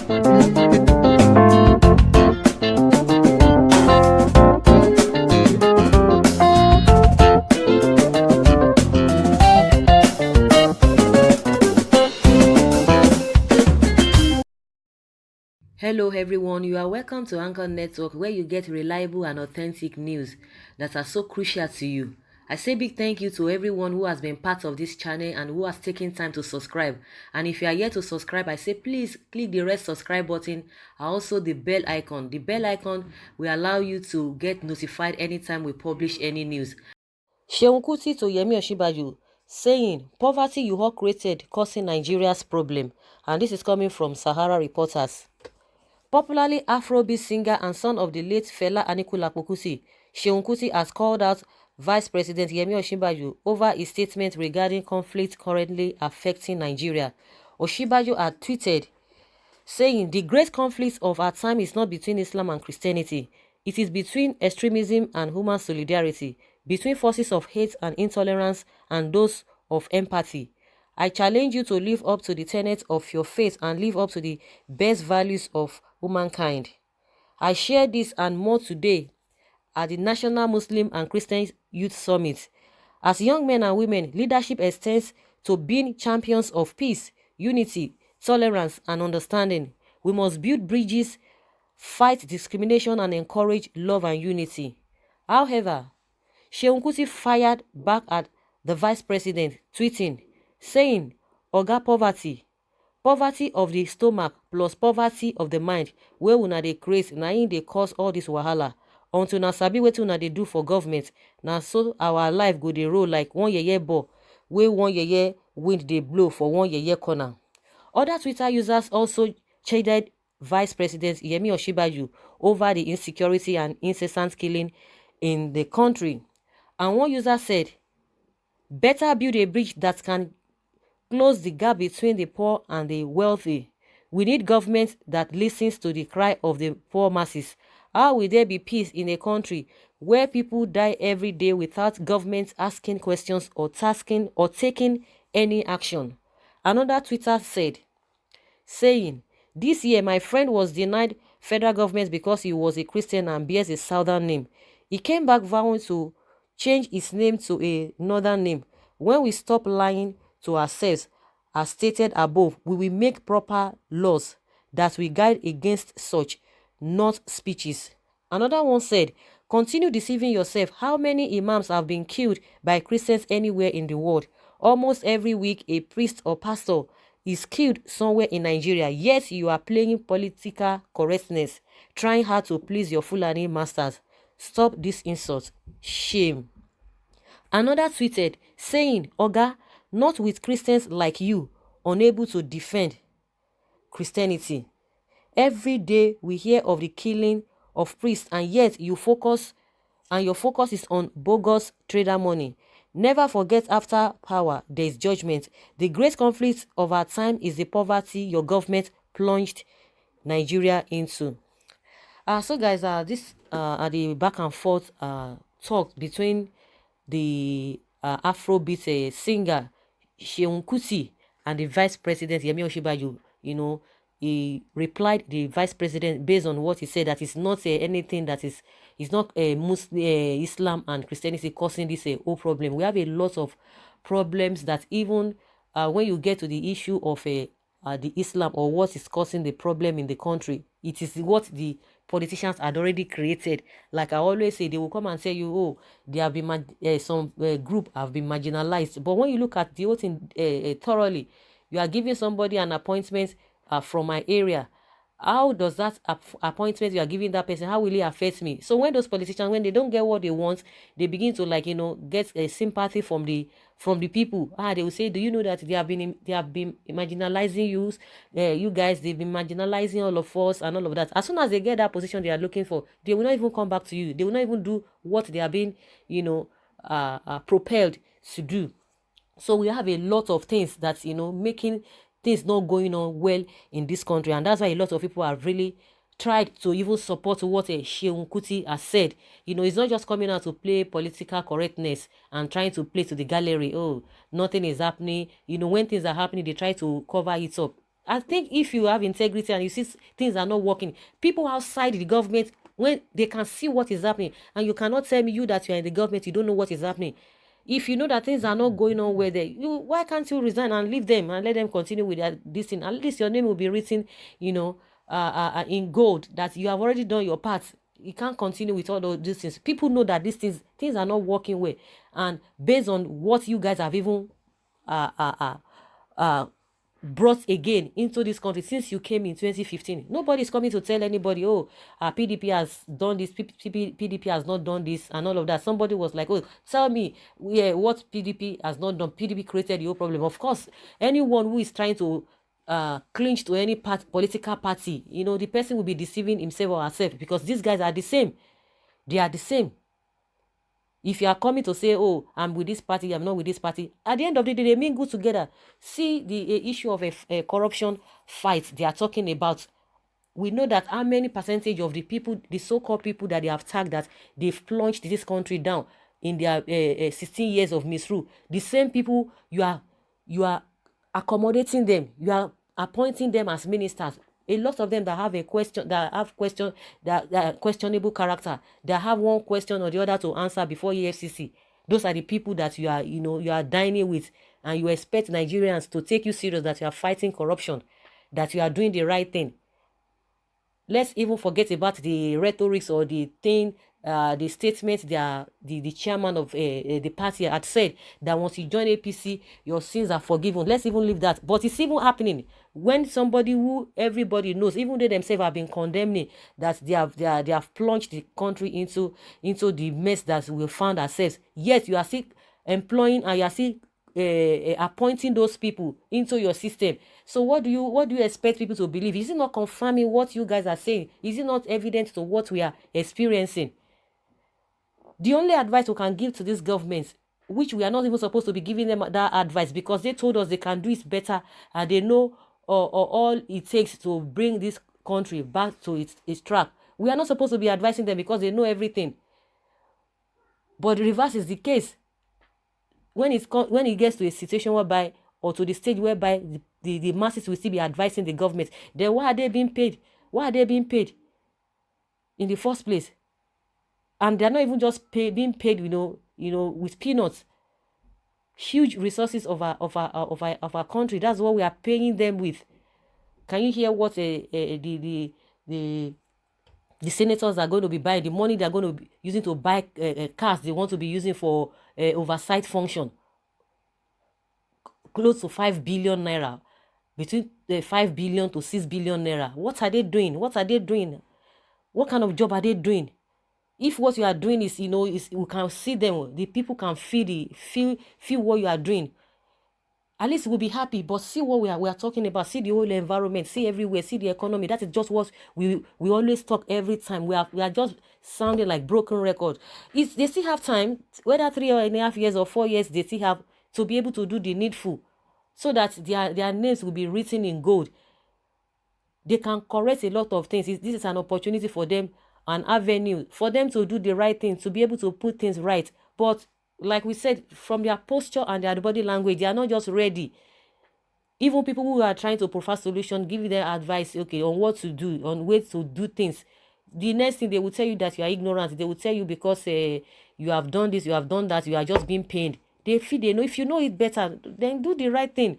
Hello everyone, you are welcome to Anchor Network where you get reliable and authentic news that are so crucial to you. I say big thank you to everyone who has been part of this channel and who has taken time to subscribe. And if you are yet to subscribe, I say please click the red subscribe button and also the bell icon. The bell icon will allow you to get notified anytime we publish any news. Seun Kuti to Yemi Osinbajo saying poverty you all created causing Nigeria's problem. And this is coming from Sahara Reporters. Popularly Afrobeat singer and son of the late Fela Anikulapo Kuti, Seun Kuti has called out Vice President Yemi Osinbajo over his statement regarding conflict currently affecting Nigeria. Osinbajo had tweeted, saying, "The great conflict of our time is not between Islam and Christianity. It is between extremism and human solidarity, between forces of hate and intolerance and those of empathy. I challenge you to live up to the tenets of your faith and live up to the best values of humankind. I share this and more today at the National Muslim and Christian Youth Summit. As young men and women, leadership extends to being champions of peace, unity, tolerance, and understanding. We must build bridges, fight discrimination, and encourage love and unity." However, Seun Kuti fired back at the vice president, tweeting, saying, "Oga poverty of the stomach plus poverty of the mind wey una dey create na im dey cause all this wahala. Until na sabi wetin una dey do for government, na so our life go dey roll like one yeye ball wey one yeye wind dey blow for one yeye corner." Other Twitter users also chided Vice President Yemi Osinbajo over the insecurity and incessant killing in the country. And one user said, "Better build a bridge that can close the gap between the poor and the wealthy. We need government that listens to the cry of the poor masses. How will there be peace in a country where people die every day without government asking questions or taking any action?" Another Twitter said, saying, "This year my friend was denied federal government because he was a Christian and bears a southern name. He came back vowing to change his name to a northern name. When we stop lying to ourselves, as stated above, we will make proper laws that will guide against such, not speeches." Another one said, "Continue deceiving yourself. How many imams have been killed by Christians anywhere in the world? Almost every week, a priest or pastor is killed somewhere in Nigeria, yet you are playing political correctness, trying hard to please your Fulani masters. Stop this insult. Shame." Another tweeted, saying, "Oga, not with Christians like you, unable to defend Christianity. Every day we hear of the killing of priests and yet your focus is on bogus trader money. Never forget after power there is judgment. The great conflict of our time is the poverty your government plunged Nigeria into." So guys, this are the back and forth talk between the Afrobeat singer Seun Kuti and the vice president Yemi Osinbajo. He replied the vice president based on what he said, that it's not anything that is not Muslim, Islam and Christianity causing this whole problem. We have a lot of problems that even when you get to the issue of the Islam or what is causing the problem in the country, it is what the politicians had already created. Like I always say, they will come and tell you, "Oh, they have been some group have been marginalized." But when you look at the whole thing thoroughly, you are giving somebody an appointment from my area. How does that appointment you are giving that person, how will it affect me? So when those politicians, when they don't get what they want, they begin to get a sympathy from the people. They will say, "Do you know that they have been marginalizing you guys, they've been marginalizing all of us and all of that." As soon as they get that position they are looking for, they will not even come back to you. They will not even do what they are being propelled to do. So we have a lot of things that making things not going on well in this country, and that's why a lot of people have really tried to even support what Seun Kuti has said. It's not just coming out to play political correctness and trying to play to the gallery. Oh, nothing is happening. When things are happening, they try to cover it up. I think if you have integrity and you see things are not working, people outside the government, when they can see what is happening, and you cannot tell me you that you are in the government, you don't know what is happening. If you know that things are not going on where they, why can't you resign and leave them and let them continue with this thing? At least your name will be written, in gold, that you have already done your part. You can't continue with all those things. People know that things are not working well, and based on what you guys have even uh, uh, uh, uh, brought again into this country since you came in 2015. Nobody is coming to tell anybody, oh, PDP has done this, PDP has not done this, and all of that. Somebody was like, oh, tell me what PDP has not done. PDP created the whole problem. Of course, anyone who is trying to clinch to any political party, the person will be deceiving himself or herself, because these guys are the same. They are the same. If you are coming to say, oh, I'm with this party, I'm not with this party, at the end of the day, they mingle together. See the issue of a corruption fight they are talking about. We know that how many percentage of the people, the so-called people that they have tagged, that they've plunged this country down in their 16 years of misrule. The same people you are accommodating them, you are appointing them as ministers. A lot of them that have that questionable character, that have one question or the other to answer before EFCC. Those are the people that you are dining with, and you expect Nigerians to take you serious, that you are fighting corruption, that you are doing the right thing. Let's even forget about the rhetorics or the thing, the statement the chairman of the party had said, that once you join APC, your sins are forgiven. Let's even leave that. But it's even happening when somebody who everybody knows, even they themselves have been condemning, that they have plunged the country into the mess that we found ourselves. Yet you are still employing, and you are still appointing those people into your system. So what do you expect people to believe? Is it not confirming what you guys are saying? Is it not evident to what we are experiencing? The only advice we can give to this government, which we are not even supposed to be giving them that advice, because they told us they can do it better, and they know all it takes to bring this country back to its track. We are not supposed to be advising them because they know everything. But the reverse is the case. When it gets to a situation whereby, or to the stage whereby the masses will still be advising the government, then why are they being paid? Why are they being paid in the first place? And they're not even just being paid, with peanuts. Huge resources of our country. That's what we are paying them with. Can you hear what the senators are going to be buying? The money they're going to be using to buy cars they want to be using for oversight function. Close to 5 billion naira. Between 5 billion to 6 billion naira. What are they doing? What are they doing? What kind of job are they doing? If what you are doing is, we can see them, the people can feel what you are doing, at least we'll be happy. But see what we are talking about. See the whole environment. See everywhere. See the economy. That is just what we always talk every time. We are just sounding like broken record. They still have time, whether 3.5 years or 4 years, they still have to be able to do the needful, so that their names will be written in gold. They can correct a lot of things. This is an opportunity for them, an avenue for them to do the right thing, to be able to put things right. But like we said, from their posture and their body language, they are not just ready. Even people who are trying to provide solution, give them advice, okay, on what to do, on ways to do things. The next thing, they will tell you that you are ignorant. They will tell you because you have done this, you have done that, you are just being paid. They know. If you know it better, then do the right thing.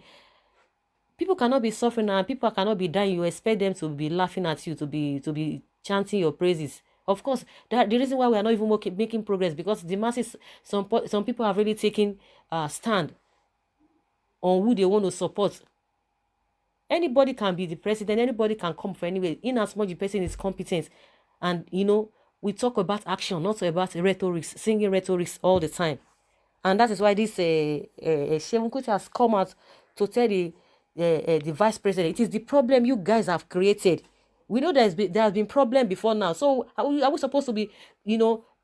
People cannot be suffering and people cannot be dying. You expect them to be laughing at you, to be chanting your praises. Of course, that the reason why we are not even making progress, because the masses, some people have really taken a stand on who they want to support. Anybody can be the president. Anybody can come for anywhere, in as much the person is competent. And we talk about action, not about rhetorics, singing rhetorics all the time. And that is why this Seun Kuti has come out to tell the vice president, it is the problem you guys have created. We know there has been problem before now. So are we supposed to be,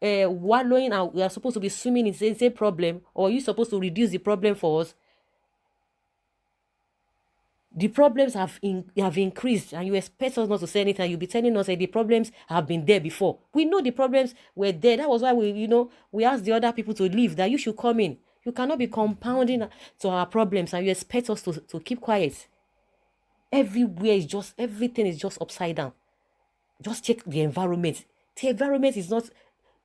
wallowing, and we are supposed to be swimming in the same problem, or are you supposed to reduce the problem for us? The problems have increased, and you expect us not to say anything. You'll be telling us that the problems have been there before. We know the problems were there. That was why we asked the other people to leave, that you should come in. You cannot be compounding to our problems, and you expect us to keep quiet. Everywhere is just, everything is just upside down. Just check the environment. The environment is not,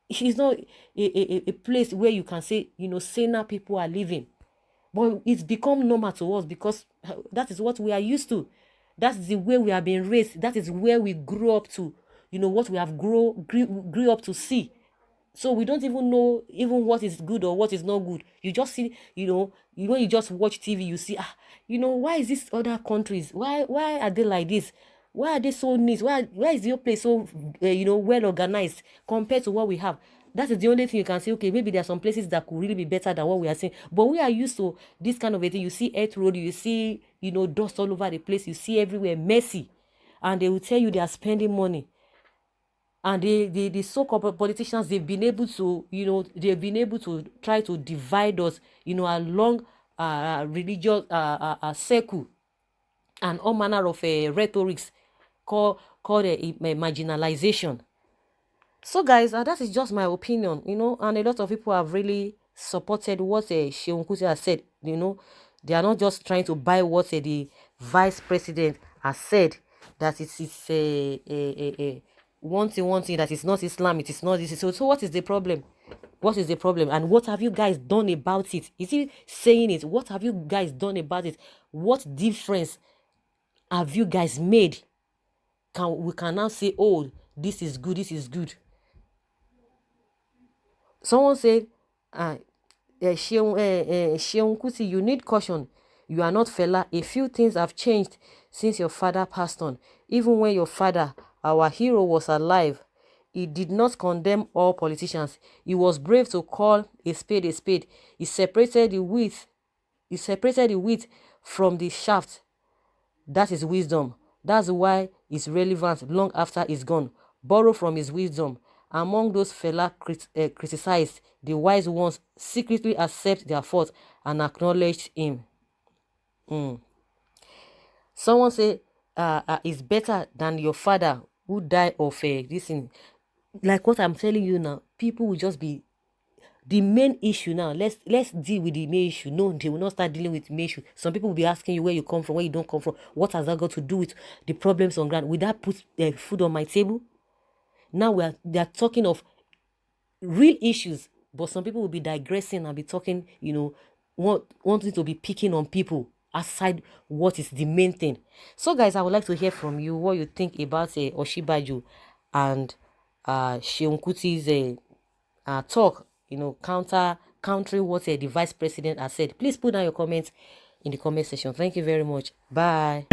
it's not a place where you can say, saner people are living. But it's become normal to us because that is what we are used to. That's the way we have been raised. That is where we grew up to, what we have grew up to see. So we don't even know even what is good or what is not good. You just see, when you just watch TV, you see, why is this other countries? Why are they like this? Why are they so neat? Why is your place so well organized compared to what we have? That is the only thing you can say. Okay, maybe there are some places that could really be better than what we are seeing. But we are used to this kind of a thing. You see earth road, you see, dust all over the place, you see everywhere messy. And they will tell you they are spending money. And the so-called politicians, they've been able to, try to divide us, along religious circle and all manner of rhetorics called marginalization. So guys, that is just my opinion, and a lot of people have really supported what Seun Kuti has said. They are not just trying to buy what the vice president has said, that it's a one thing that is not Islam, it is not this. So what is the problem? What is the problem? And what have you guys done about it? Is he saying it? What have you guys done about it? What difference have you guys made? We can now say, oh, this is good, this is good. Someone said, Seun Kuti, you need caution. You are not Fela. A few things have changed since your father passed on. Even when your father, our hero, was alive, he did not condemn all politicians. He was brave to call a spade a spade. He separated the wheat. He separated the wheat from the shaft. That is wisdom. That's why it's relevant long after he's gone. Borrow from his wisdom. Among those Fela criticized, the wise ones secretly accept their fault and acknowledge him. Someone say, it's better than your father who died of this thing. Like what I'm telling you now, people will just be the main issue now. Let's deal with the main issue. No, they will not start dealing with the main issue. Some people will be asking you where you come from, where you don't come from. What has that got to do with the problems on ground? Will that put food on my table? Now they are talking of real issues, but some people will be digressing and be talking, wanting to be picking on people aside what is the main thing. So guys, I would like to hear from you what you think about Osinbajo and Seun Kuti's talk, countering what the vice president has said. Please put down your comments in the comment section. Thank you very much. Bye.